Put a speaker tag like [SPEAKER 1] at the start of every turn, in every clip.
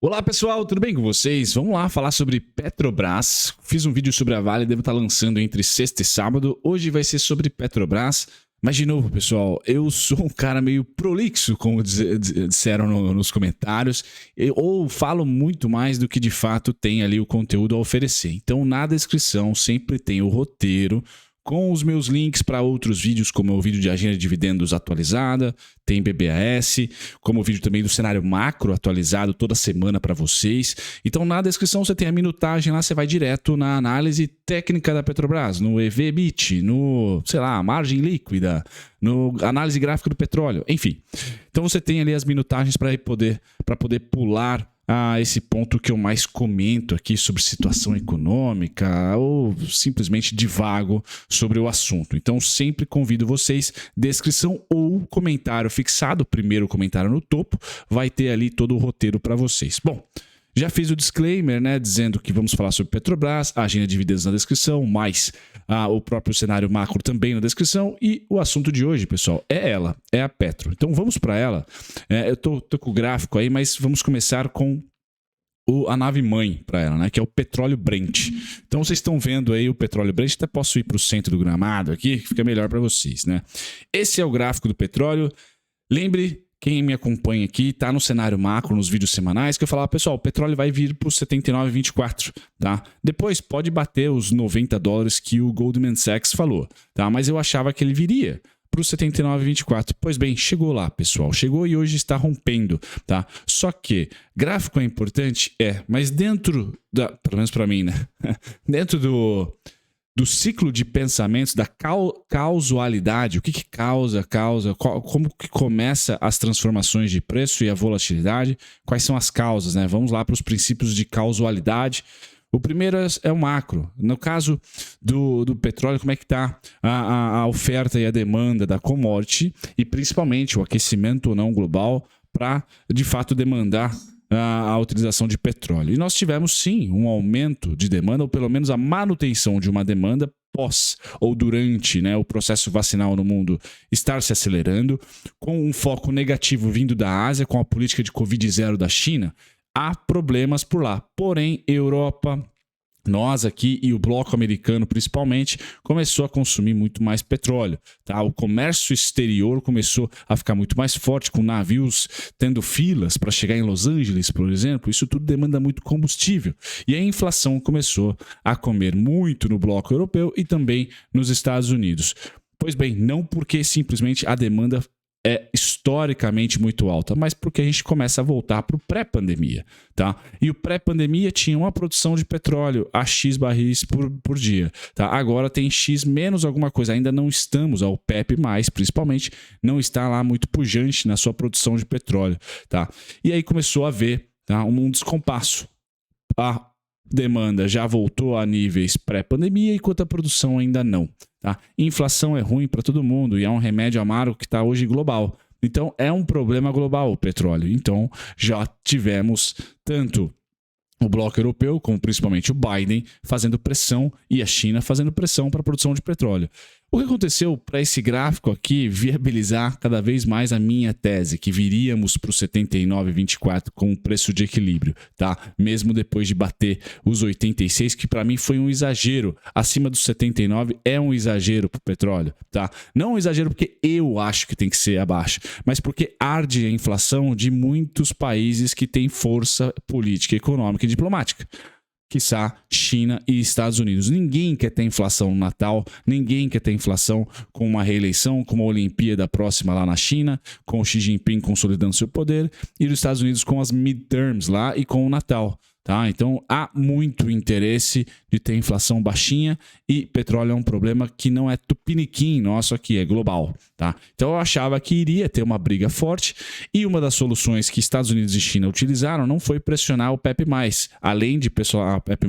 [SPEAKER 1] Olá pessoal, tudo bem com vocês? Vamos lá falar sobre Petrobras. Fiz um vídeo sobre a Vale, devo estar lançando entre sexta e sábado. Hoje vai ser sobre Petrobras. Mas de novo, pessoal, eu sou um cara meio prolixo, como disseram nos comentários, ou falo muito mais do que de fato tem ali o conteúdo a oferecer. Então, na descrição sempre tem o roteiro com os meus links para outros vídeos, como o vídeo de agenda de dividendos atualizada, tem BBAS, como o vídeo também do cenário macro atualizado toda semana para vocês. Então, na descrição você tem a minutagem lá, você vai direto na análise técnica da Petrobras, no EV/EBITDA, no, sei lá, margem líquida, no análise gráfica do petróleo, enfim. Então, você tem ali as minutagens para poder pular a esse ponto que eu mais comento aqui sobre situação econômica ou simplesmente divago sobre o assunto. Então sempre convido vocês, descrição ou comentário fixado, primeiro comentário no topo, vai ter ali todo o roteiro para vocês. Bom, já fiz o disclaimer, né, dizendo que vamos falar sobre Petrobras, a agenda de dividendos na descrição, mais o próprio cenário macro também na descrição, e o assunto de hoje, pessoal, é ela, é a Petro. Então vamos para ela. Eu tô com o gráfico aí, mas vamos começar com a nave-mãe para ela, né, que é o petróleo Brent. Então vocês estão vendo aí o petróleo Brent, até posso ir para o centro do gramado aqui, que fica melhor para vocês, né? Esse é o gráfico do petróleo. Lembre, quem me acompanha aqui, tá no cenário macro, nos vídeos semanais, que eu falava, pessoal, o petróleo vai vir para os 79,24, tá? Depois pode bater os $90 que o Goldman Sachs falou, tá? Mas eu achava que ele viria para os 79,24. Pois bem, chegou lá, pessoal. Chegou e hoje está rompendo, tá? Só que gráfico é importante? mas dentro pelo menos para mim, né? Dentro do ciclo de pensamentos, da causalidade, o que causa, como que começa as transformações de preço e a volatilidade, quais são as causas, né? Vamos lá para os princípios de causalidade. O primeiro é o macro. No caso do petróleo, como é que está a oferta e a demanda da commodity e principalmente o aquecimento ou não global para, de fato, demandar a utilização de petróleo. E nós tivemos, sim, um aumento de demanda, ou pelo menos a manutenção de uma demanda pós ou durante, né, o processo vacinal no mundo estar se acelerando, com um foco negativo vindo da Ásia, com a política de Covid-0 da China. Há problemas por lá. Porém, Europa, nós aqui e o bloco americano principalmente, começou a consumir muito mais petróleo. Tá? O comércio exterior começou a ficar muito mais forte, com navios tendo filas para chegar em Los Angeles, por exemplo. Isso tudo demanda muito combustível. E a inflação começou a comer muito no bloco europeu e também nos Estados Unidos. Pois bem, não porque simplesmente a demanda é historicamente muito alta, mas porque a gente começa a voltar para o pré-pandemia, tá? E o pré-pandemia tinha uma produção de petróleo a X barris por dia, tá? Agora tem X menos alguma coisa, ainda não estamos, a OPEP+, principalmente, não está lá muito pujante na sua produção de petróleo, tá? E aí começou a haver, tá, um descompasso. A demanda já voltou a níveis pré-pandemia, enquanto a produção ainda não. Tá? Inflação é ruim para todo mundo e é um remédio amargo que está hoje global. Então é um problema global o petróleo. Então já tivemos tanto o bloco europeu, como principalmente o Biden, fazendo pressão e a China fazendo pressão para a produção de petróleo. O que aconteceu para esse gráfico aqui viabilizar cada vez mais a minha tese, que viríamos para o 79,24 com um preço de equilíbrio, tá? Mesmo depois de bater os 86, que para mim foi um exagero. Acima dos 79 é um exagero para o petróleo, tá? Não um exagero porque eu acho que tem que ser abaixo, mas porque arde a inflação de muitos países que têm força política, econômica e diplomática. Quiçá China e Estados Unidos. Ninguém quer ter inflação no Natal, ninguém quer ter inflação com uma reeleição, com uma Olimpíada próxima lá na China, com o Xi Jinping consolidando seu poder, e os Estados Unidos com as midterms lá e com o Natal. Tá? Então há muito interesse de ter inflação baixinha e petróleo é um problema que não é tupiniquim nosso aqui, é global. Tá? Então eu achava que iria ter uma briga forte e uma das soluções que Estados Unidos e China utilizaram não foi pressionar o PEP+. Além de pressionar o PEP+,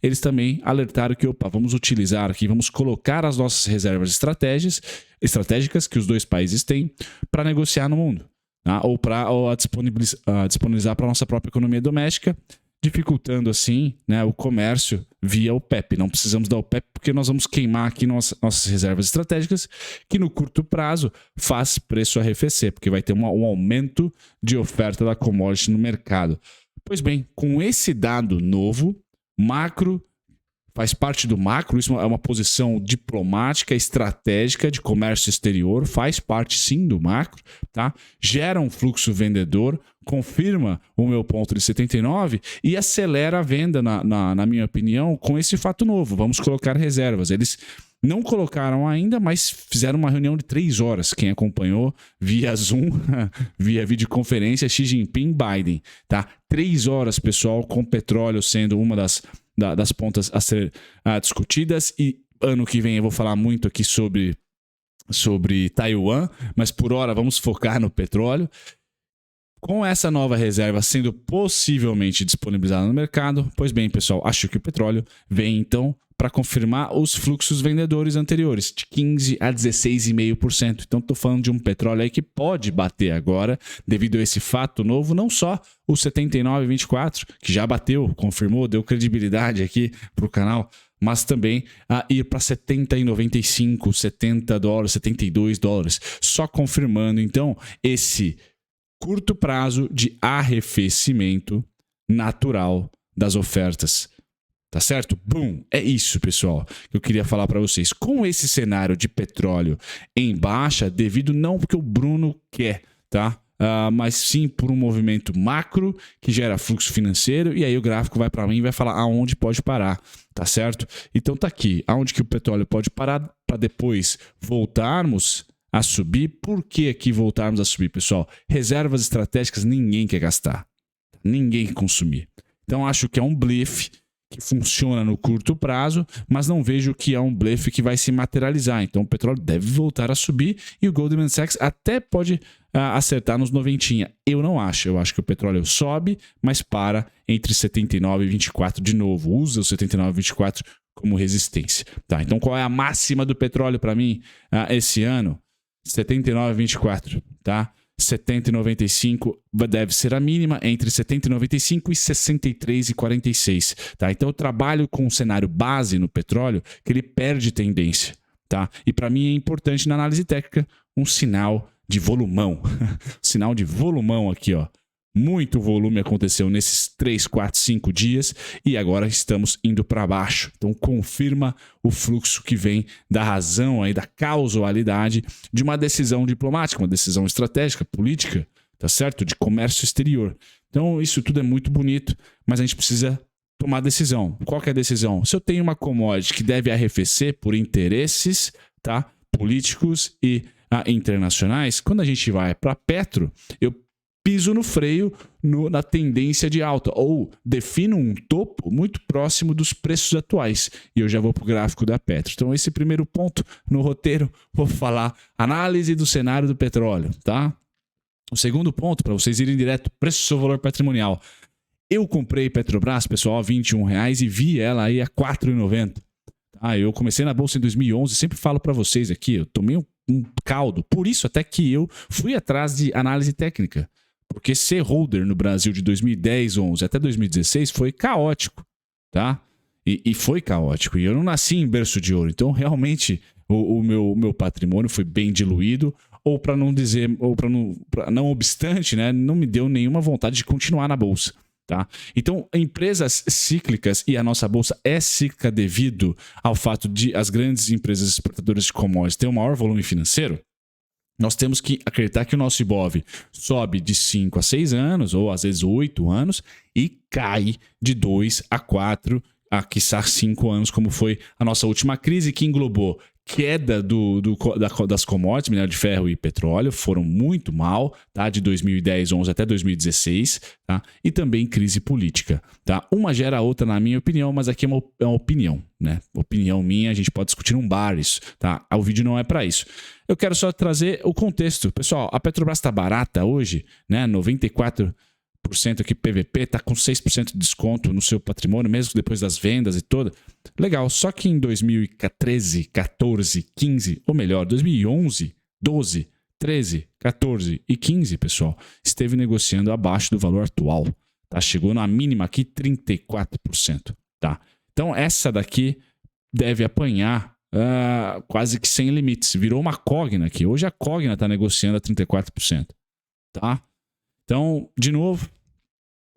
[SPEAKER 1] eles também alertaram que vamos utilizar aqui, vamos colocar as nossas reservas estratégicas que os dois países têm para negociar no mundo. Tá? Ou para disponibilizar para a nossa própria economia doméstica, dificultando assim, né, o comércio via OPEP. Não precisamos da OPEP porque nós vamos queimar aqui nossas reservas estratégicas, que no curto prazo faz preço arrefecer, porque vai ter um aumento de oferta da commodity no mercado. Pois bem, com esse dado novo, macro faz parte do macro, isso é uma posição diplomática, estratégica de comércio exterior, faz parte sim do macro, tá? Gera um fluxo vendedor, confirma o meu ponto de 79 e acelera a venda, na minha opinião, com esse fato novo. Vamos colocar reservas. Eles não colocaram ainda, mas fizeram uma reunião de 3 horas. Quem acompanhou via Zoom, via videoconferência, Xi Jinping, Biden, tá? 3 horas, pessoal, com petróleo sendo uma das pontas a ser discutidas, e ano que vem eu vou falar muito aqui sobre Taiwan, mas por hora vamos focar no petróleo. Com essa nova reserva sendo possivelmente disponibilizada no mercado, pois bem, pessoal, acho que o petróleo vem então para confirmar os fluxos vendedores anteriores, de 15% a 16,5%. Então, estou falando de um petróleo aí que pode bater agora, devido a esse fato novo, não só o 79,24, que já bateu, confirmou, deu credibilidade aqui para o canal, mas também a ir para 70,95, 70 dólares, 72 dólares, só confirmando, então, esse curto prazo de arrefecimento natural das ofertas. Tá certo? Bum! É isso, pessoal, que eu queria falar para vocês. Com esse cenário de petróleo em baixa, devido não porque o Bruno quer, tá? Mas sim por um movimento macro que gera fluxo financeiro, e aí o gráfico vai para mim e vai falar aonde pode parar, tá certo? Então tá aqui, aonde que o petróleo pode parar para depois voltarmos a subir. Por que aqui voltarmos a subir, pessoal? Reservas estratégicas ninguém quer gastar, ninguém quer consumir. Então acho que é um blefe que funciona no curto prazo, mas não vejo que é um blefe que vai se materializar. Então o petróleo deve voltar a subir e o Goldman Sachs até pode acertar nos 90. Eu não acho. Eu acho que o petróleo sobe, mas para entre 79 e 24 de novo. Usa o 79 e 24 como resistência. Tá, então qual é a máxima do petróleo para mim esse ano? 79,24, tá? 70,95 deve ser a mínima, entre 70,95 e 63,46, tá? Então eu trabalho com um cenário base no petróleo que ele perde tendência, tá? E para mim é importante na análise técnica um sinal de volumão, sinal de volumão aqui, ó. Muito volume aconteceu nesses 3, 4, 5 dias e agora estamos indo para baixo. Então confirma o fluxo que vem da razão, aí, da causalidade de uma decisão diplomática, uma decisão estratégica, política, tá certo? De comércio exterior. Então isso tudo é muito bonito, mas a gente precisa tomar decisão. Qual que é a decisão? Se eu tenho uma commodity que deve arrefecer por interesses, tá, políticos e internacionais, quando a gente vai para Petro, eu piso no freio na tendência de alta, ou defino um topo muito próximo dos preços atuais. E eu já vou para o gráfico da Petro. Então, esse primeiro ponto no roteiro, vou falar análise do cenário do petróleo, tá? O segundo ponto, para vocês irem direto, preço do seu valor patrimonial. Eu comprei Petrobras, pessoal, a R$21 e vi ela aí a R$4,90. Eu comecei na bolsa em 2011, sempre falo para vocês aqui, eu tomei um caldo. Por isso até que eu fui atrás de análise técnica. Porque ser holder no Brasil de 2010, 11 até 2016 foi caótico, tá? E foi caótico. E eu não nasci em berço de ouro. Então, realmente, o meu patrimônio foi bem diluído. Ou para não dizer, não obstante, né, não me deu nenhuma vontade de continuar na bolsa, tá? Então, empresas cíclicas, e a nossa bolsa é cíclica devido ao fato de as grandes empresas exportadoras de commodities terem um maior volume financeiro. Nós temos que acreditar que o nosso IBOV sobe de 5 a 6 anos, ou às vezes 8 anos, e cai de 2 a 4, a quiçá 5 anos, como foi a nossa última crise, que englobou queda das commodities, minério de ferro e petróleo, foram muito mal, tá? De 2010, 11 até 2016, tá? E também crise política, tá? Uma gera a outra, na minha opinião, mas aqui é uma opinião, né? Opinião minha, a gente pode discutir num bar isso, tá? O vídeo não é para isso. Eu quero só trazer o contexto. Pessoal, a Petrobras está barata hoje, né? 94% aqui PVP, está com 6% de desconto no seu patrimônio, mesmo depois das vendas e toda. Legal, só que em 2013, 14, 15, ou melhor, 2011, 12, 13, 14 e 15, pessoal, esteve negociando abaixo do valor atual. Tá? Chegou na mínima aqui 34%. Tá? Então essa daqui deve apanhar quase que sem limites. Virou uma Cogna aqui. Hoje a Cogna está negociando a 34%. Tá? Então, de novo,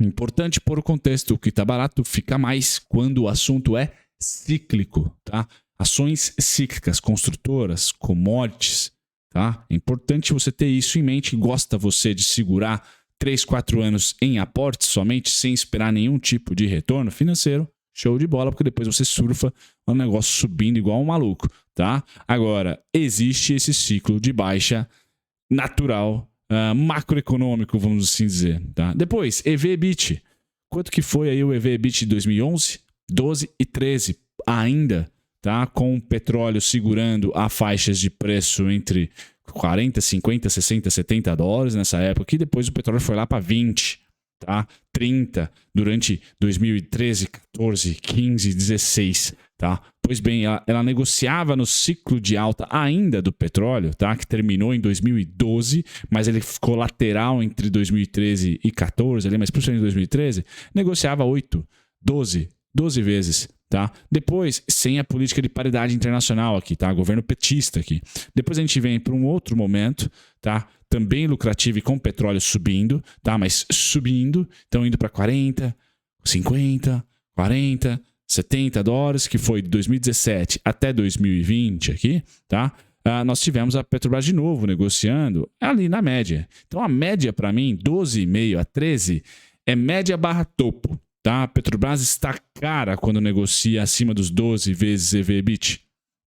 [SPEAKER 1] Importante pôr o contexto, o que está barato fica mais quando o assunto é cíclico, tá? Ações cíclicas, construtoras, commodities, tá? É importante você ter isso em mente. Gosta você de segurar 3, 4 anos em aportes somente, sem esperar nenhum tipo de retorno financeiro? Show de bola, porque depois você surfa o negócio subindo igual um maluco, tá? Agora, existe esse ciclo de baixa natural, macroeconômico, vamos assim dizer, tá? Depois, EV/EBIT. Quanto que foi aí o EV/EBIT de 2011? 12 e 13 ainda, tá? Com o petróleo segurando a faixas de preço entre 40, 50, 60, 70 dólares nessa época, e depois o petróleo foi lá para 20, tá? 30 durante 2013, 14, 15, 16, tá? Pois bem, ela negociava no ciclo de alta ainda do petróleo, tá? Que terminou em 2012, mas ele ficou lateral entre 2013 e 14, ali, mas principalmente em 2013, negociava 8, 12 vezes, tá? Depois, sem a política de paridade internacional aqui, tá? Governo petista aqui. Depois a gente vem para um outro momento, tá? Também lucrativo e com petróleo subindo, tá? Mas subindo, então indo para 40, 50, 40, 70 dólares, que foi de 2017 até 2020 aqui, tá? Nós tivemos a Petrobras de novo negociando ali na média. Então a média para mim, 12,5 a 13, é média barra topo, tá? A Petrobras está cara quando negocia acima dos 12 vezes EV/EBIT.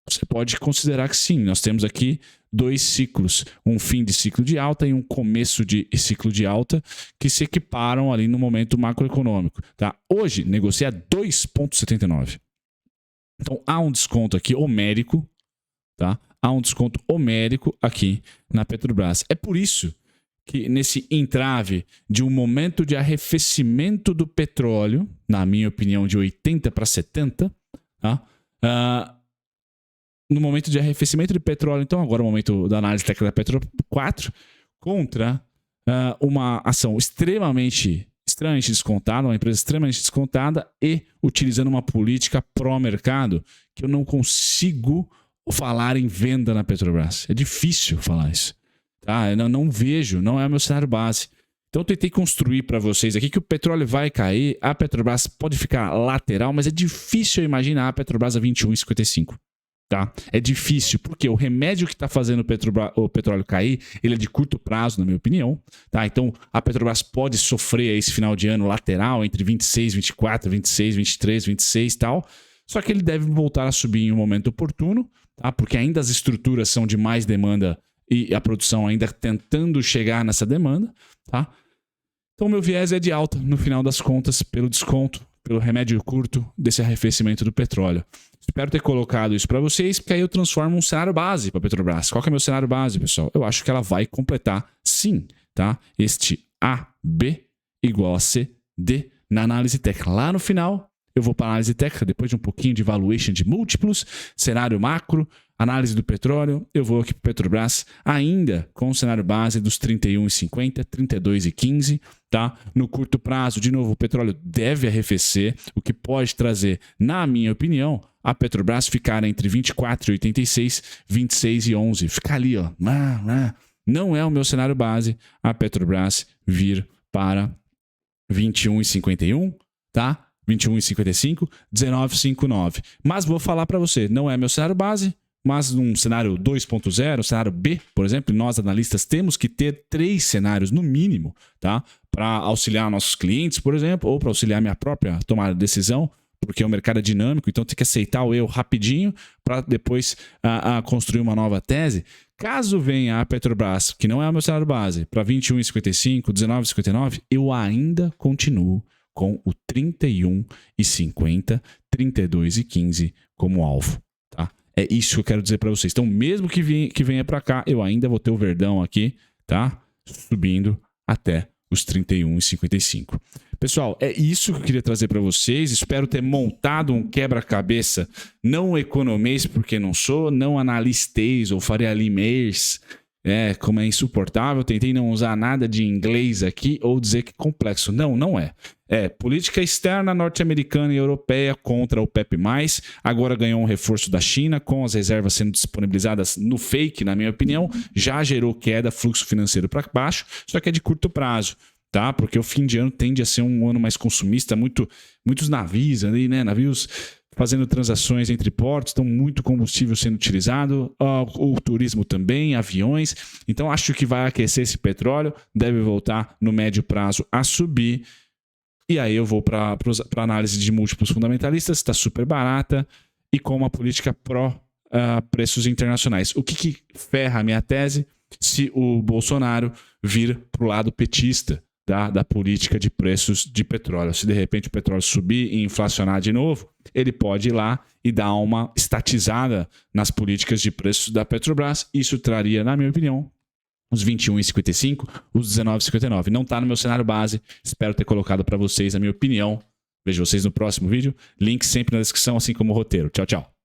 [SPEAKER 1] Você pode considerar que sim, nós temos aqui 2 ciclos, um fim de ciclo de alta e um começo de ciclo de alta, que se equiparam ali no momento macroeconômico, tá? Hoje, negocia 2,79. Então, há um desconto aqui homérico, tá? Há um desconto homérico aqui na Petrobras. É por isso que nesse entrave de um momento de arrefecimento do petróleo, na minha opinião, de 80 para 70, tá? No momento de arrefecimento de petróleo, então agora o momento da análise técnica da Petro 4, contra uma ação extremamente descontada, uma empresa extremamente descontada e utilizando uma política pró-mercado que eu não consigo falar em venda na Petrobras. É difícil falar isso. Tá? Eu não vejo, não é o meu cenário base. Então eu tentei construir para vocês aqui que o petróleo vai cair, a Petrobras pode ficar lateral, mas é difícil imaginar a Petrobras a 21,55. Tá? É difícil, porque o remédio que está fazendo o petróleo cair, ele é de curto prazo, na minha opinião. Tá? Então, a Petrobras pode sofrer esse final de ano lateral entre 26, 24, 26, 23, 26 e tal. Só que ele deve voltar a subir em um momento oportuno, tá? Porque ainda as estruturas são de mais demanda e a produção ainda tentando chegar nessa demanda. Tá? Então, meu viés é de alta, no final das contas, pelo desconto, pelo remédio curto desse arrefecimento do petróleo. Espero ter colocado isso para vocês, porque aí eu transformo um cenário base para a Petrobras. Qual que é o meu cenário base, pessoal? Eu acho que ela vai completar, sim, tá? Este A, B igual a C, D na análise técnica. Lá no final, eu vou para a análise técnica, depois de um pouquinho de valuation de múltiplos, cenário macro, análise do petróleo, eu vou aqui para Petrobras ainda com o cenário base dos 31,50, 32,15, tá? No curto prazo, de novo, o petróleo deve arrefecer, o que pode trazer, na minha opinião, a Petrobras ficar entre 24,86, 26,11. Ficar ali, ó. Não é o meu cenário base a Petrobras vir para 21,51, tá? 21,55, 19,59. Mas vou falar para você, não é meu cenário base, mas num cenário 2.0, cenário B, por exemplo, nós analistas temos que ter 3 cenários no mínimo, tá? Para auxiliar nossos clientes, por exemplo, ou para auxiliar minha própria tomada de decisão, porque o mercado é dinâmico, então tem que aceitar o erro rapidinho para depois construir uma nova tese. Caso venha a Petrobras, que não é o meu cenário base, para 21,55, 19,59, eu ainda continuo com o 31,50, 32,15 como alvo. Tá? É isso que eu quero dizer para vocês. Então, mesmo que venha para cá, eu ainda vou ter o verdão aqui, tá? Subindo até os 31,55. Pessoal, é isso que eu queria trazer para vocês. Espero ter montado um quebra-cabeça, não economês, porque não sou, não analistês ou Faria Limers, como é insuportável. Tentei não usar nada de inglês aqui ou dizer que é complexo. Não é. É política externa norte-americana e europeia contra o PEP+. Agora ganhou um reforço da China, com as reservas sendo disponibilizadas no fake, na minha opinião. Já gerou queda, fluxo financeiro para baixo, só que é de curto prazo. tá? Porque o fim de ano tende a ser um ano mais consumista, muitos navios ali, né? Navios fazendo transações entre portos, então muito combustível sendo utilizado, o turismo também, aviões. Então acho que vai aquecer esse petróleo, deve voltar no médio prazo a subir. E aí eu vou para análise de múltiplos fundamentalistas, está super barata, e com uma política pró preços internacionais. O que ferra a minha tese? Se o Bolsonaro vir para o lado petista da política de preços de petróleo. Se de repente o petróleo subir e inflacionar de novo, ele pode ir lá e dar uma estatizada nas políticas de preços da Petrobras. Isso traria, na minha opinião, os 21,55, os 19,59. Não está no meu cenário base. Espero ter colocado para vocês a minha opinião. Vejo vocês no próximo vídeo. Link sempre na descrição, assim como o roteiro. Tchau, tchau.